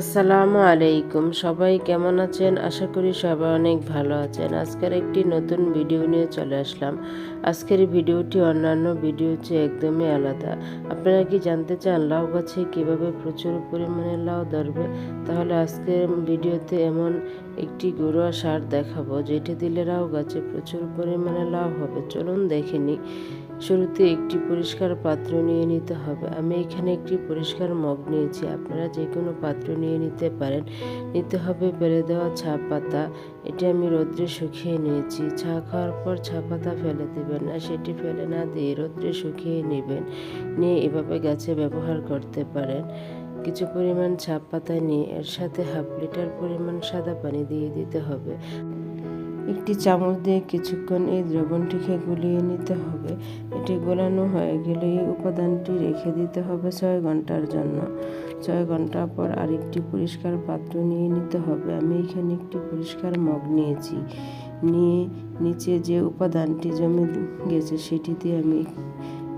আসসালামু আলাইকুম, সবাই কেমন আছেন? আশা করি সবাই অনেক ভালো আছেন। আজকের একটি নতুন ভিডিও নিয়ে চলে আসলাম। আজকের ভিডিওটি অন্যান্য ভিডিও চেয়ে একদমই আলাদা। আপনারা কি জানতে চান লাউ গাছে কিভাবে প্রচুর পরিমাণে লাউ ধরবে? তাহলে আজকের ভিডিওতে এমন একটি ঘরোয়া সার দেখাবো যেটা দিলে লাউ গাছে প্রচুর পরিমাণে লাউ হবে। চলুন দেখে নিই। শুরুতে একটি পরিষ্কার পাত্র নিয়ে নিতে হবে। আমি এখানে একটি পরিষ্কার মগ নিয়েছি, আপনারা যে কোনো পাত্র নিয়ে নিতে পারেন। নিতে হবে ফেলে দেওয়া চা পাতা। এটি আমি রোদ্রে শুকিয়ে নিয়েছি। চা খাওয়ার পর চা পাতা ফেলে দেবেন না, সেটি ফেলে না দিয়ে রোদ্রে শুকিয়ে নেবেন। নিয়ে এভাবে গাছে ব্যবহার করতে পারেন। কিছু পরিমাণ চা পাতা নিয়ে এর সাথে হাফ লিটার পরিমাণ সাদা পানি দিয়ে দিতে হবে। একটি চামচ দিয়ে কিছুক্ষণ এই দ্রবণটিকে গুলিয়ে নিতে হবে। এটি গোলানো হয়ে গেলে এই উপাদানটি রেখে দিতে হবে 6 ঘন্টার জন্য। 6 ঘন্টা পর আরেকটি পরিষ্কার পাত্র নিয়ে নিতে হবে। আমি এখানে একটি পরিষ্কার মগ নিয়েছি। নিয়ে নিচে যে উপাদানটি জমে গেছে সেটি দিয়ে আমি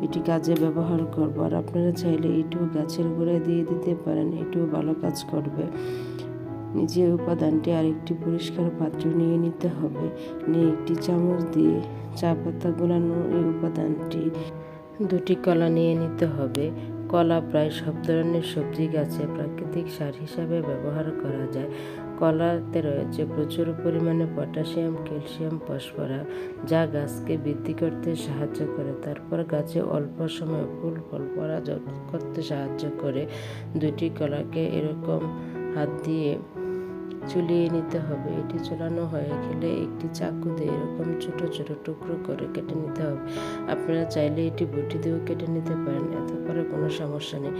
এটি কাজে ব্যবহার করব। আর আপনারা চাইলে এটিও গাছের গোড়ায় দিয়ে দিতে পারেন, এটিও ভালো কাজ করবে। নিচে উপাদানটি আরেকটি পরিষ্কার পাত্র নিয়ে নিতে হবে। নিয়ে একটি চামচ দিয়ে চা পাতা গোলানো এই উপাদানটি, দুটি কলা নিয়ে নিতে হবে। কলা প্রায় সব ধরনের সবজি গাছে প্রাকৃতিক সার হিসাবে ব্যবহার করা যায়। কলাতে রয়েছে প্রচুর পরিমাণে পটাশিয়াম, ক্যালসিয়াম, ফসফরাস, যা গাছকে বৃদ্ধি করতে সাহায্য করে। তারপর গাছে অল্প সময়ে ফুল ফল পরা করতে সাহায্য করে। দুটি কলাকে এরকম হাত দিয়ে চুলিয়ে নিতে হবে। এটি চুলানো হয়ে গেলে একটি চাকু দিয়ে এরকম ছোট ছোট টুকরো করে কেটে নিতে হবে। আপনারা চাইলে এটি বটি দিয়েও কেটে নিতে পারেন, এতে করে কোনো সমস্যা নেই।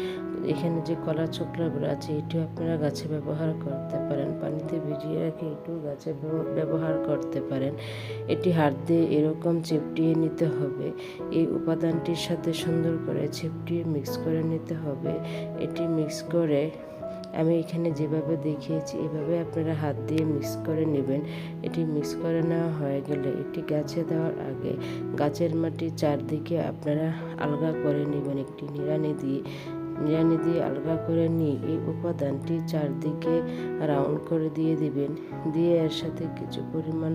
এখানে যে কলা ছোকলাগুলো আছে এটিও আপনারা গাছে ব্যবহার করতে পারেন। পানিতে ভিজিয়ে রেখে এটিও গাছে ব্যবহার করতে পারেন। এটি হাত দিয়ে এরকম চিপটিয়ে নিতে হবে। এই উপাদানটির সাথে সুন্দর করে চিপটিয়ে মিক্স করে নিতে হবে। এটি মিক্স করে আমি এখানে যেভাবে দেখিয়েছি এভাবে আপনারা হাত দিয়ে মিক্স করে নেবেন। এটি মিক্স করে নেওয়া হয়ে গেলে এটি গাছে দেওয়ার আগে গাছের মাটির চারদিকে আপনারা আলগা করে নেবেন। একটি নিড়ানি দিয়ে আলগা করে নিয়ে এই উপাদানটি চারদিকে রাউন্ড করে দিয়ে দিবেন। দিয়ে এর সাথে কিছু পরিমাণ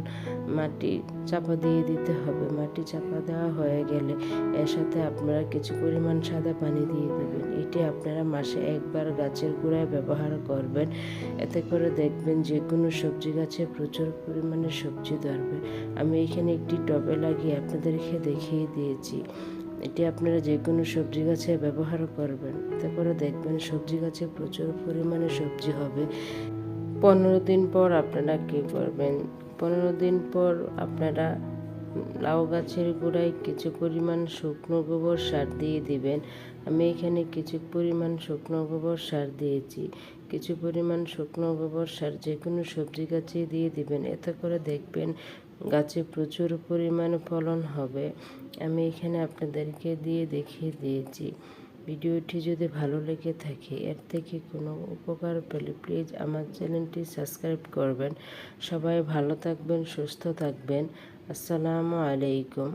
মাটি চাপা দিয়ে দিতে হবে। মাটি চাপা দেওয়া হয়ে গেলে এর সাথে আপনারা কিছু পরিমাণ সাদা পানি দিয়ে দেবেন। এটি আপনারা মাসে একবার গাছের গোড়ায় ব্যবহার করবেন। এতে করে দেখবেন যে কোনো সবজি গাছে প্রচুর পরিমাণে সবজি ধরবে। আমি এখানে একটি টবে লাগিয়ে আপনাদেরকে দেখিয়ে দিয়েছি। এটি আপনারা যে কোনো সবজি গাছে ব্যবহার করবেন। এতে করে দেখবেন সবজি গাছে প্রচুর পরিমাণে সবজি হবে। 15 দিন পর আপনারা কী করবেন? 15 দিন পর আপনারা লাউ গাছের গোড়ায় কিছু পরিমাণ শুকনো গোবর সার দিয়ে দিবেন। আমি এখানে কিছু পরিমাণ শুকনো গোবর সার দিয়েছি। কিছু পরিমাণ শুকনো গোবর সার যে কোনো সবজি গাছে দিয়ে দিবেন। এতে করে দেখবেন গাছে প্রচুর পরিমাণে ফলন হবে। আমি এখানে আপনাদেরকে দিয়ে দেখিয়ে দিয়েছি। ভিডিওটি যদি ভালো লেগে থাকে, এর থেকে কোনো উপকার পেলে প্লিজ আমার চ্যানেলটি সাবস্ক্রাইব করবেন। সবাই ভালো থাকবেন, সুস্থ থাকবেন। আসসালামু আলাইকুম।